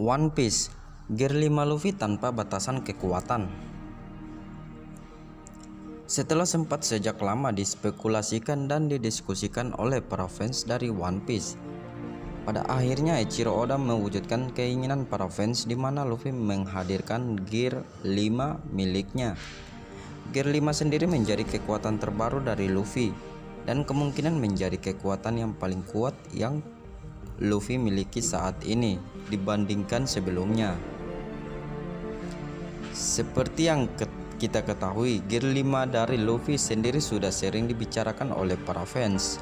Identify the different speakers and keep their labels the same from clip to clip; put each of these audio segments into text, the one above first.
Speaker 1: One Piece, Gear 5 Luffy tanpa batasan kekuatan. Setelah sempat sejak lama dispekulasikan dan didiskusikan oleh para fans dari One Piece, pada akhirnya Eiichiro Oda mewujudkan keinginan para fans di mana Luffy menghadirkan Gear 5 miliknya. Gear 5 sendiri menjadi kekuatan terbaru dari Luffy dan kemungkinan menjadi kekuatan yang paling kuat yang Luffy miliki saat ini dibandingkan sebelumnya. Seperti yang kita ketahui, Gear 5 dari Luffy sendiri sudah sering dibicarakan oleh para fans,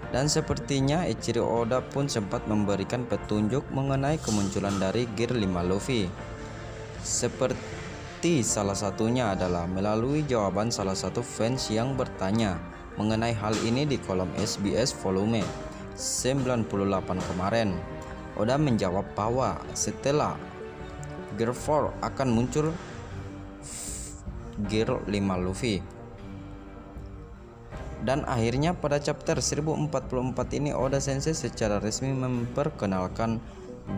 Speaker 1: dan sepertinya Eiichiro Oda pun sempat memberikan petunjuk mengenai kemunculan dari Gear 5 Luffy. Seperti salah satunya adalah melalui jawaban salah satu fans yang bertanya mengenai hal ini di kolom SBS volume 98 kemarin. Oda menjawab bahwa setelah Gear 4 akan muncul Gear 5 Luffy. Dan akhirnya pada chapter 1044 ini Oda Sensei secara resmi memperkenalkan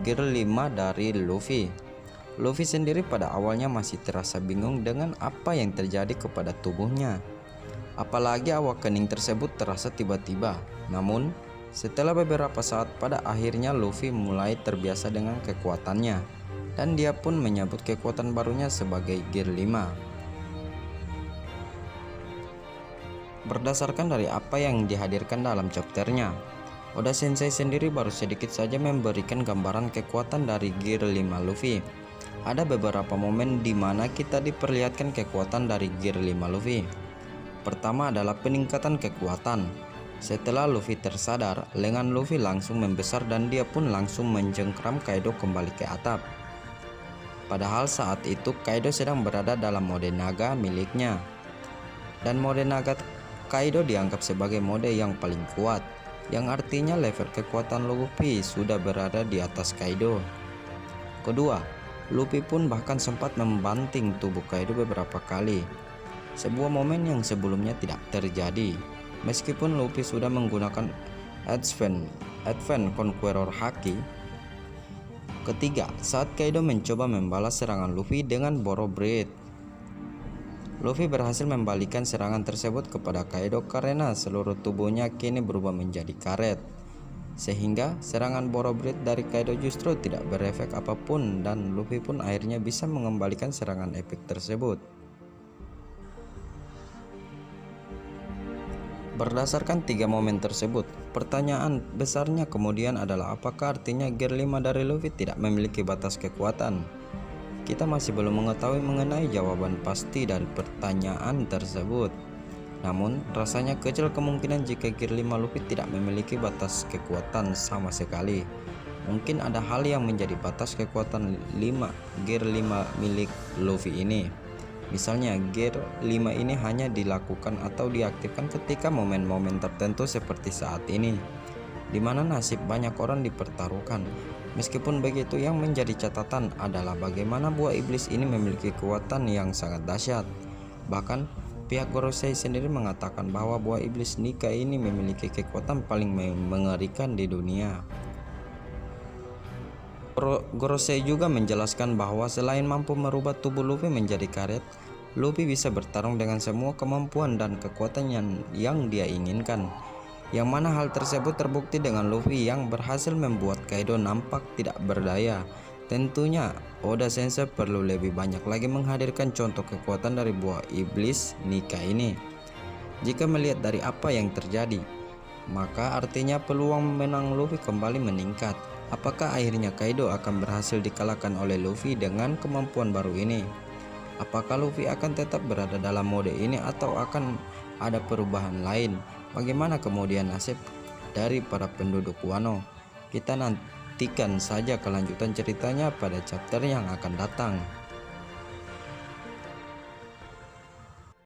Speaker 1: Gear 5 dari Luffy. Luffy sendiri pada awalnya masih terasa bingung dengan apa yang terjadi kepada tubuhnya, apalagi awakening tersebut terasa tiba-tiba. Namun setelah beberapa saat pada akhirnya Luffy mulai terbiasa dengan kekuatannya, dan dia pun menyebut kekuatan barunya sebagai Gear 5. Berdasarkan dari apa yang dihadirkan dalam chapternya, Oda Sensei sendiri baru sedikit saja memberikan gambaran kekuatan dari Gear 5 Luffy. Ada beberapa momen di mana kita diperlihatkan kekuatan dari Gear 5 Luffy. Pertama adalah peningkatan kekuatan. Setelah Luffy tersadar, lengan Luffy langsung membesar dan dia pun langsung mencengkram Kaido kembali ke atap. Padahal saat itu Kaido sedang berada dalam mode naga miliknya, dan mode naga Kaido dianggap sebagai mode yang paling kuat, yang artinya level kekuatan Luffy sudah berada di atas Kaido. Kedua, Luffy pun bahkan sempat membanting tubuh Kaido beberapa kali, sebuah momen yang sebelumnya tidak terjadi. Meskipun Luffy sudah menggunakan Advent Conqueror Haki. Ketiga, saat Kaido mencoba membalas serangan Luffy dengan Boro Breath, Luffy berhasil membalikan serangan tersebut kepada Kaido karena seluruh tubuhnya kini berubah menjadi karet, sehingga serangan Boro Breath dari Kaido justru tidak berefek apapun dan Luffy pun akhirnya bisa mengembalikan serangan epik tersebut. Berdasarkan tiga momen tersebut, pertanyaan besarnya kemudian adalah apakah artinya Gear 5 dari Luffy tidak memiliki batas kekuatan? Kita masih belum mengetahui mengenai jawaban pasti dari pertanyaan tersebut. Namun, rasanya kecil kemungkinan jika Gear 5 Luffy tidak memiliki batas kekuatan sama sekali. Mungkin ada hal yang menjadi batas kekuatan Gear 5 milik Luffy ini. Misalnya Gear 5 ini hanya dilakukan atau diaktifkan ketika momen-momen tertentu seperti saat ini, di mana nasib banyak orang dipertaruhkan. Meskipun begitu, yang menjadi catatan adalah bagaimana buah iblis ini memiliki kekuatan yang sangat dahsyat. Bahkan pihak Gorosei sendiri mengatakan bahwa buah iblis Nika ini memiliki kekuatan paling mengerikan di dunia. Gorosei juga menjelaskan bahwa selain mampu merubah tubuh Luffy menjadi karet, Luffy bisa bertarung dengan semua kemampuan dan kekuatan yang dia inginkan, yang mana hal tersebut terbukti dengan Luffy yang berhasil membuat Kaido nampak tidak berdaya. Tentunya Oda Sensei perlu lebih banyak lagi menghadirkan contoh kekuatan dari buah iblis Nika ini. Jika melihat dari apa yang terjadi, maka artinya peluang menang Luffy kembali meningkat. Apakah akhirnya Kaido akan berhasil dikalahkan oleh Luffy dengan kemampuan baru ini? Apakah Luffy akan tetap berada dalam mode ini atau akan ada perubahan lain? Bagaimana kemudian nasib dari para penduduk Wano? Kita nantikan saja kelanjutan ceritanya pada chapter yang akan datang.